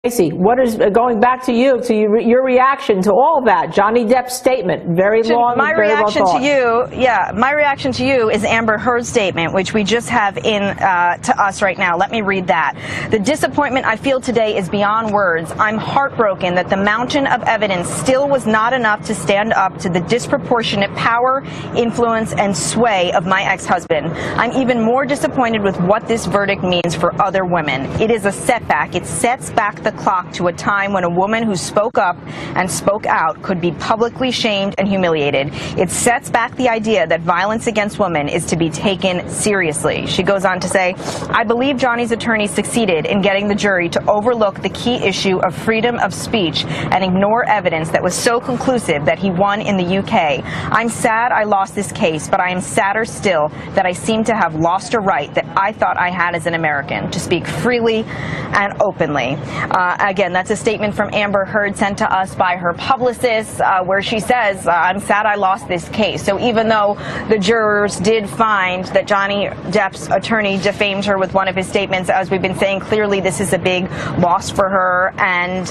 Stacey, what is going back to you, to your reaction to all that? Johnny Depp's statement, very long, my very reaction well thought. to you, my reaction to you is Amber Heard's statement, which we just have in to us right now. Let me read that. The disappointment I feel today is beyond words. I'm heartbroken that the mountain of evidence still was not enough to stand up to the disproportionate power, influence, and sway of my ex-husband. I'm even more disappointed with what this verdict means for other women. It is a setback. It sets back the clock to a time when a woman who spoke up and spoke out could be publicly shamed and humiliated. It sets back the idea that violence against women is to be taken seriously. She goes on to say, I believe Johnny's attorney succeeded in getting the jury to overlook the key issue of freedom of speech and ignore evidence that was so conclusive that he won in the UK. I'm sad I lost this case, but I am sadder still that I seem to have lost a right that I thought I had as an American to speak freely and openly. Again, that's a statement from Amber Heard sent to us by her publicist, where she says, I'm sad I lost this case. So even though the jurors did find that Johnny Depp's attorney defamed her with one of his statements, as we've been saying, clearly this is a big loss for her. And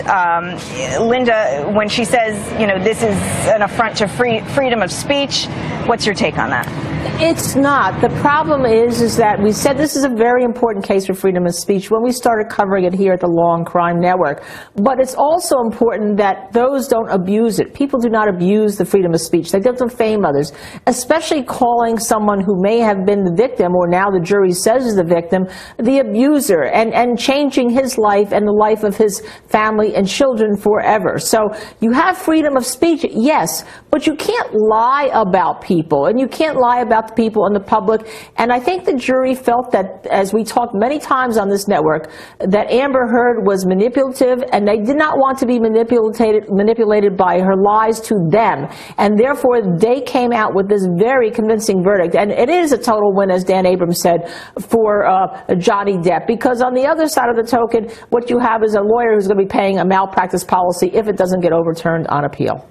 Linda, when she says, you know, this is an affront to freedom of speech, what's your take on that? It's not. The problem is that we said this is a very important case for freedom of speech when we started covering it here at the Law and Crime Network. But it's also important that those don't abuse it. People do not abuse the freedom of speech. They don't defame others, especially calling someone who may have been the victim, or now the jury says is the victim, the abuser, and changing his life and the life of his family and children forever. So you have freedom of speech, yes, but you can't lie about people, and you can't lie about the people in the public. And I think the jury felt that, as we talked many times on this network, that Amber Heard was manipulative, and they did not want to be manipulated by her lies to them. And therefore, they came out with this very convincing verdict. And it is a total win, as Dan Abrams said, for Johnny Depp. Because on the other side of the token, what you have is a lawyer who's going to be paying a malpractice policy if it doesn't get overturned on appeal.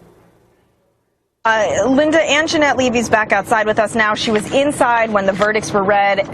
Linda, Ann Jeanette Levy's back outside with us now. She was inside when the verdicts were read.